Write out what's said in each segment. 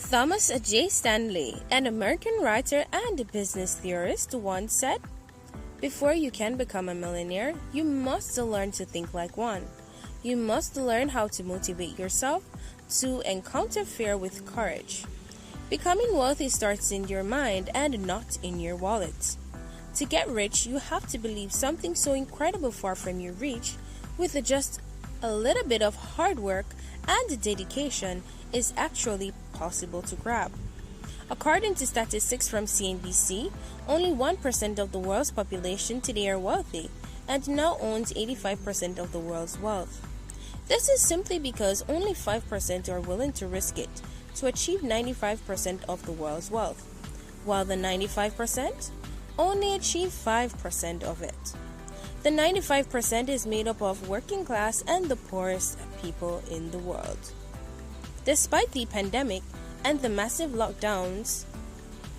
Thomas J. Stanley, an American writer and business theorist, once said, "Before you can become a millionaire, you must learn to think like one. You must learn how to motivate yourself to encounter fear with courage. Becoming wealthy starts in your mind and not in your wallet. To get rich, you have to believe something so incredible far from your reach, with just a little bit of hard work and dedication, is actually possible to grab." According to statistics from CNBC, only 1% of the world's population today are wealthy and now owns 85% of the world's wealth. This is simply because only 5% are willing to risk it to achieve 95% of the world's wealth, while the 95% only achieve 5% of it. The 95% is made up of working class and the poorest people in the world. Despite the pandemic and the massive lockdowns,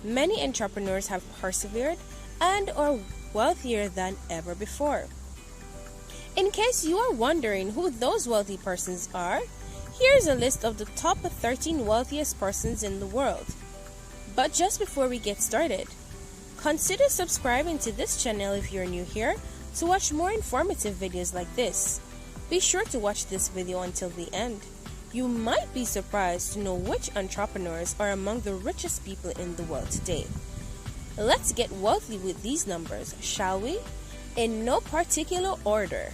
many entrepreneurs have persevered and are wealthier than ever before. In case you are wondering who those wealthy persons are, here's a list of the top 13 wealthiest persons in the world. But just before we get started, consider subscribing to this channel if you're new here to watch more informative videos like this. Be sure to watch this video until the end. You might be surprised to know which entrepreneurs are among the richest people in the world today. Let's get wealthy with these numbers, shall we? In no particular order.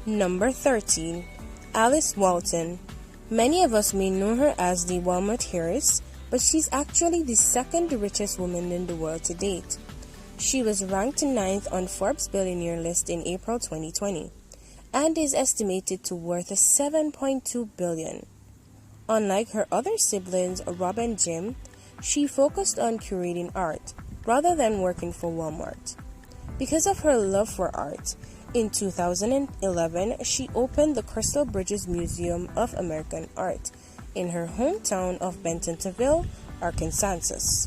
Number 13. Alice Walton. Many of us may know her as the Walmart heiress, but she's actually the second richest woman in the world to date. She was ranked 9th on Forbes billionaire list in April 2020. And is estimated to worth $7.2 billion. Unlike her other siblings, Rob and Jim, she focused on curating art rather than working for Walmart. Because of her love for art, in 2011, she opened the Crystal Bridges Museum of American Art in her hometown of Bentonville, Arkansas.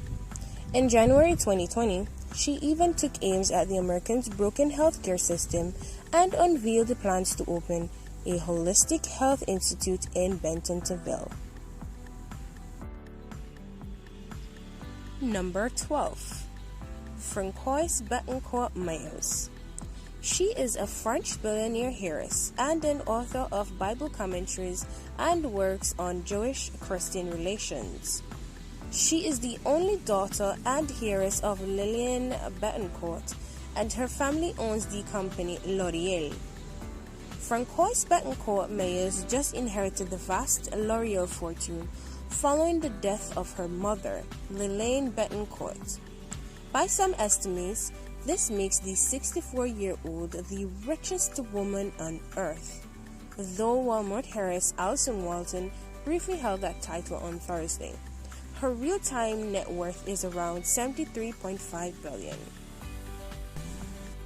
In January 2020, she even took aims at the Americans' broken healthcare system and unveiled the plans to open a holistic health institute in Bentonville. Number 12. Francoise Bettencourt Mayers. She is a French billionaire heiress and an author of Bible commentaries and works on Jewish-Christian relations. She is the only daughter and heiress of Lillian Bettencourt, and her family owns the company L'Oreal. Francoise Bettencourt Mayers just inherited the vast L'Oreal fortune following the death of her mother, Lillian Bettencourt. By some estimates, this makes the 64-year-old the richest woman on earth, though Walmart heiress Ellison Walton briefly held that title on Thursday. Her real-time net worth is around $73.5 billion.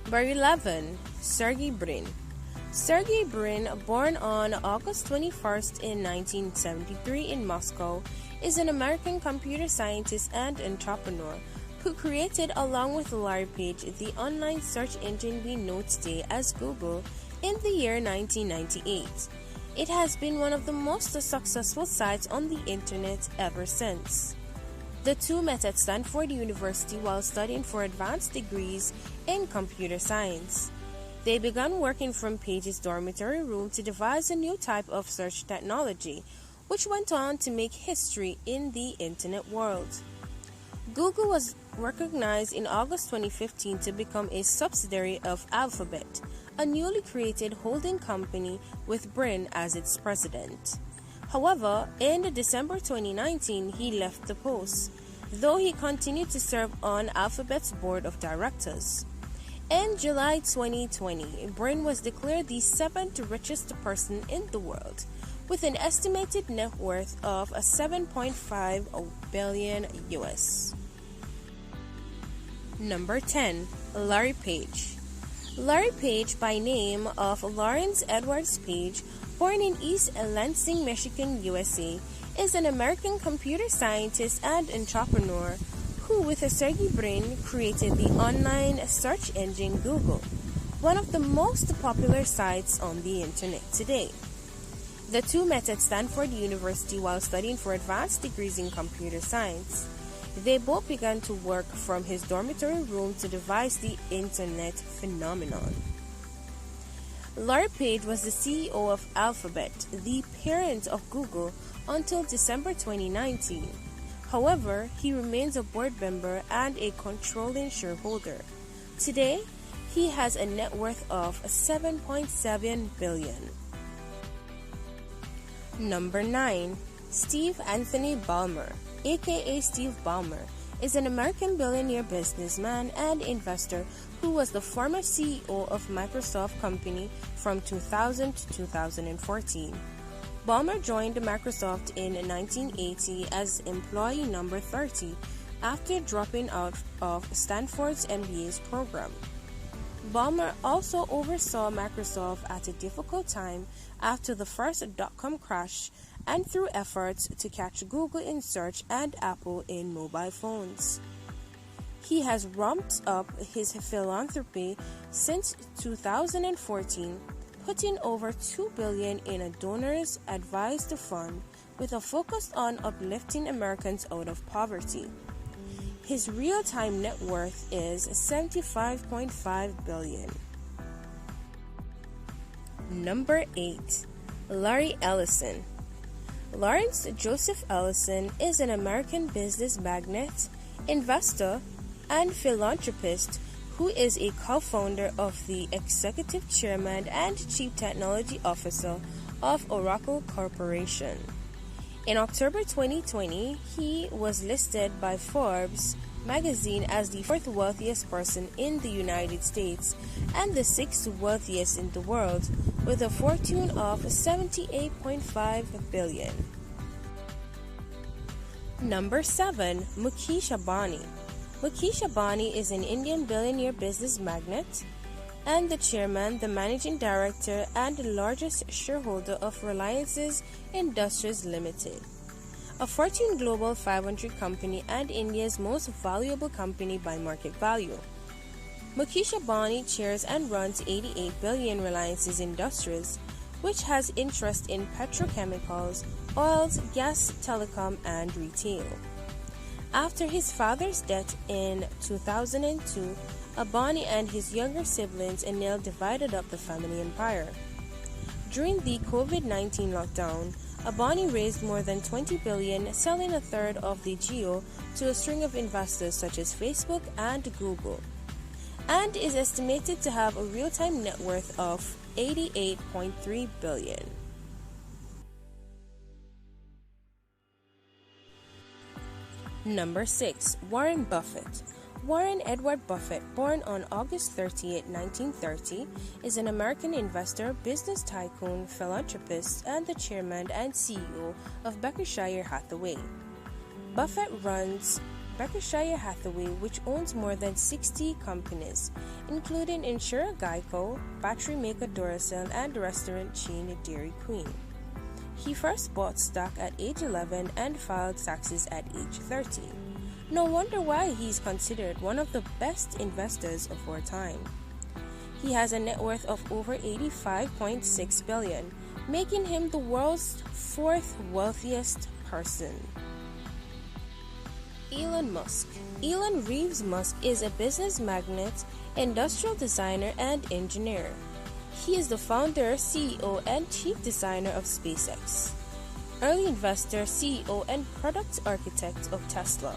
Number 11. Sergey Brin. Sergey Brin, born on August 21st in 1973 in Moscow, is an American computer scientist and entrepreneur who created, along with Larry Page, the online search engine we know today as Google in the year 1998. It has been one of the most successful sites on the internet ever since. The two met at Stanford University while studying for advanced degrees in computer science. They began working from Page's dormitory room to devise a new type of search technology, which went on to make history in the internet world. Google was recognized in August 2015 to become a subsidiary of Alphabet, a newly created holding company with Brin as its president. However, in December 2019, he left the post, though he continued to serve on Alphabet's board of directors. In July 2020, Brin was declared the 7th richest person in the world, with an estimated net worth of $7.5 billion US. Number 10. Larry Page. Larry Page, by name of Lawrence Edwards Page, born in East Lansing, Michigan, USA, is an American computer scientist and entrepreneur who, with Sergey Brin, created the online search engine Google, one of the most popular sites on the internet today. The two met at Stanford University while studying for advanced degrees in computer science. They both began to work from his dormitory room to devise the Internet phenomenon. Larry Page was the CEO of Alphabet, the parent of Google, until December 2019. However, he remains a board member and a controlling shareholder. Today, he has a net worth of $7.7 billion. Number 9. Steve Anthony Ballmer, aka Steve Ballmer, is an American billionaire businessman and investor who was the former CEO of Microsoft Company from 2000 to 2014. Ballmer joined Microsoft in 1980 as employee number 30 after dropping out of Stanford's MBA's program. Ballmer also oversaw Microsoft at a difficult time after the first dot-com crash and through efforts to catch Google in search and Apple in mobile phones. He has ramped up his philanthropy since 2014, putting over $2 billion in a donors-advised fund with a focus on uplifting Americans out of poverty. His real-time net worth is $75.5 billion. Number 8. Larry Ellison. Lawrence Joseph Ellison is an American business magnate, investor, and philanthropist who is a co-founder of the executive chairman and chief technology officer of Oracle Corporation. In October 2020, he was listed by Forbes magazine as the 4th wealthiest person in the United States and the 6th wealthiest in the world, with a fortune of $78.5 billion. Number 7. Mukesh Ambani. Mukesh Ambani is an Indian billionaire business magnate and the chairman, the managing director, and the largest shareholder of Reliance Industries Limited, a Fortune Global 500 company and India's most valuable company by market value. Mukesh Ambani chairs and runs 88 billion Reliance Industries, which has interest in petrochemicals, oils, gas, telecom, and retail. After his father's death in 2002, Ambani and his younger siblings Anil divided up the family empire. During the COVID-19 lockdown, Ambani raised more than $20 billion, selling a third of the Jio to a string of investors such as Facebook and Google, and is estimated to have a real-time net worth of $88.3 billion. Number 6. Warren Buffett. Warren Edward Buffett, born on August 30, 1930, is an American investor, business tycoon, philanthropist, and the chairman and CEO of Berkshire Hathaway. Buffett runs Berkshire Hathaway, which owns more than 60 companies, including insurer Geico, battery maker Duracell, and restaurant chain Dairy Queen. He first bought stock at age 11 and filed taxes at age 30. No wonder why he's considered one of the best investors of our time. He has a net worth of over $85.6 billion, making him the world's 4th wealthiest person. Elon Musk. Elon Reeves Musk is a business magnate, industrial designer, and engineer. He is the founder, CEO, and chief designer of SpaceX, early investor, CEO, and product architect of Tesla.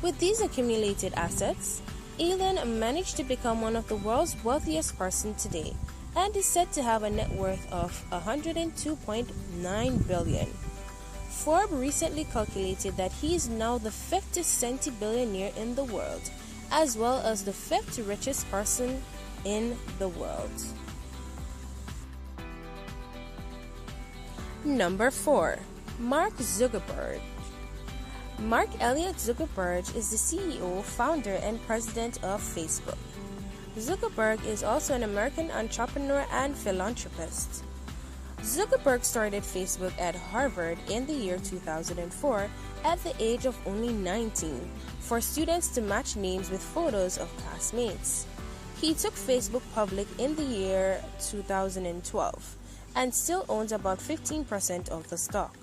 With these accumulated assets, Elon managed to become one of the world's wealthiest person today and is said to have a net worth of $102.9 billion. Forbes recently calculated that he is now the 5th centibillionaire in the world, as well as the 5th richest person in the world. Number 4. Mark Zuckerberg. Mark Elliott Zuckerberg is the CEO, founder, and president of Facebook. Zuckerberg is also an American entrepreneur and philanthropist. Zuckerberg started Facebook at Harvard in the year 2004 at the age of only 19 for students to match names with photos of classmates. He took Facebook public in the year 2012, and still owns about 15% of the stock.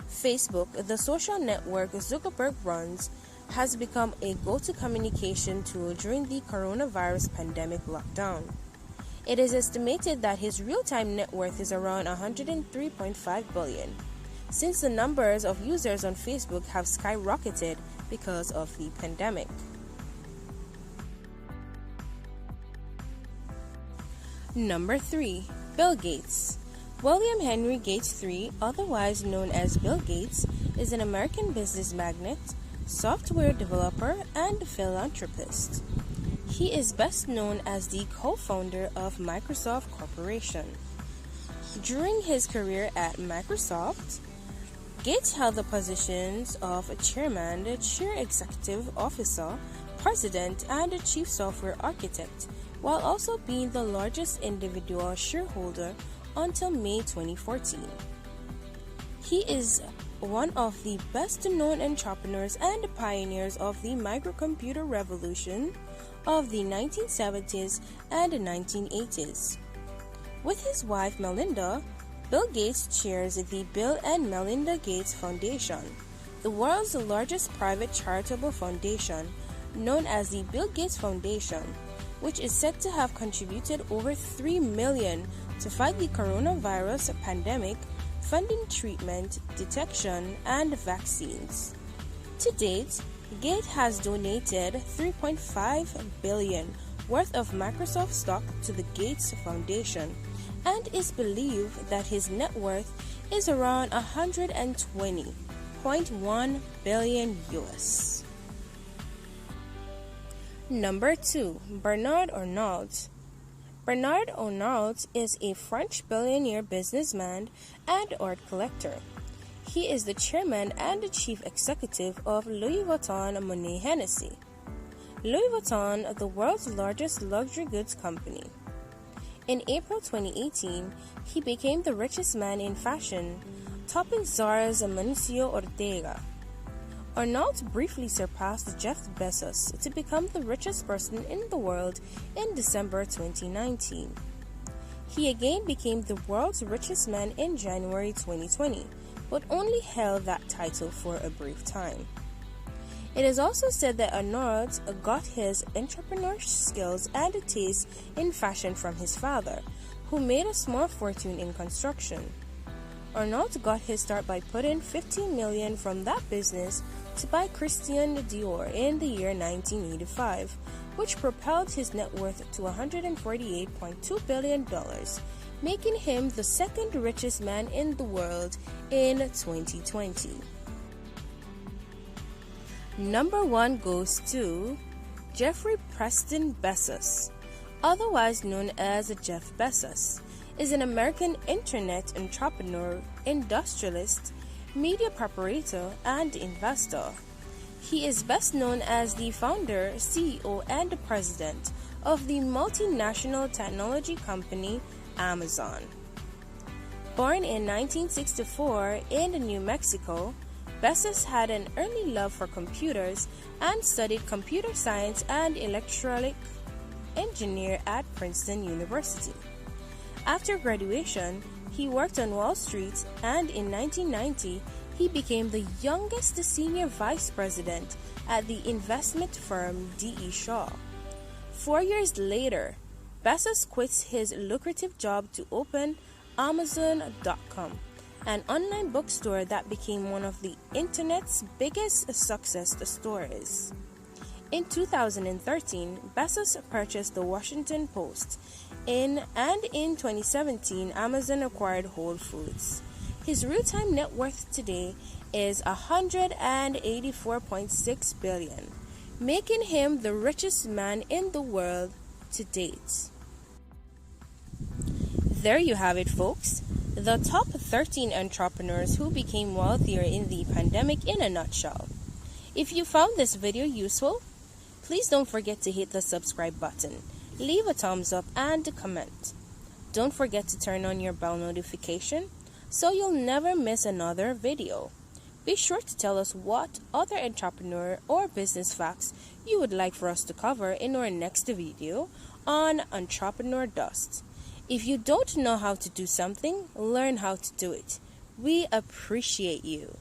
Facebook, the social network Zuckerberg runs, has become a go-to communication tool during the coronavirus pandemic lockdown. It is estimated that his real-time net worth is around $103.5 billion, since the numbers of users on Facebook have skyrocketed because of the pandemic. Number 3. Bill Gates. William Henry Gates III, otherwise known as Bill Gates, is an American business magnate, software developer, and philanthropist. He is best known as the co-founder of Microsoft Corporation. During his career at Microsoft, Gates held the positions of chairman, chief executive officer, president, and chief software architect, while also being the largest individual shareholder until May 2014. He is one of the best-known entrepreneurs and pioneers of the microcomputer revolution of the 1970s and 1980s. With his wife Melinda, Bill Gates chairs the Bill and Melinda Gates Foundation, the world's largest private charitable foundation, known as the Bill Gates Foundation, which is said to have contributed over $3 million to fight the coronavirus pandemic, funding treatment, detection, and vaccines. To date, Gates has donated $3.5 billion worth of Microsoft stock to the Gates Foundation, and is believed that his net worth is around $120.1 billion US. Number 2. Bernard Arnault. Bernard Arnault is a French billionaire businessman and art collector. He is the chairman and chief executive of Louis Vuitton Moët Hennessy. Louis Vuitton, the world's largest luxury goods company. In April 2018, he became the richest man in fashion, topping Zara's Mauricio Ortega. Arnault briefly surpassed Jeff Bezos to become the richest person in the world in December 2019. He again became the world's richest man in January 2020, but only held that title for a brief time. It is also said that Arnault got his entrepreneurial skills and taste in fashion from his father, who made a small fortune in construction. Arnault got his start by putting $15 million from that business to buy Christian Dior in the year 1985, which propelled his net worth to $148.2 billion, making him the second richest man in the world in 2020. Number 1 goes to Jeffrey Preston Bezos, otherwise known as Jeff Bezos, is an American internet entrepreneur, industrialist, media preparator, and investor. He is best known as the founder, CEO, and president of the multinational technology company Amazon. Born in 1964 in New Mexico, Bezos had an early love for computers and studied computer science and electronic engineer at Princeton University. After graduation, he worked on Wall Street, and in 1990, he became the youngest senior vice president at the investment firm D.E. Shaw. 4 years later, Bezos quits his lucrative job to open Amazon.com, an online bookstore that became one of the internet's biggest success stories. In 2013, Bezos purchased the Washington Post. In 2017, Amazon acquired Whole Foods. His real-time net worth today is $184.6 billion, making him the richest man in the world to date. There you have it, folks. The top 13 entrepreneurs who became wealthier in the pandemic in a nutshell. If you found this video useful, please don't forget to hit the subscribe button, leave a thumbs up, and comment. Don't forget to turn on your bell notification so you'll never miss another video. Be sure to tell us what other entrepreneur or business facts you would like for us to cover in our next video on Entrepreneur Dust. If you don't know how to do something, learn how to do it. We appreciate you.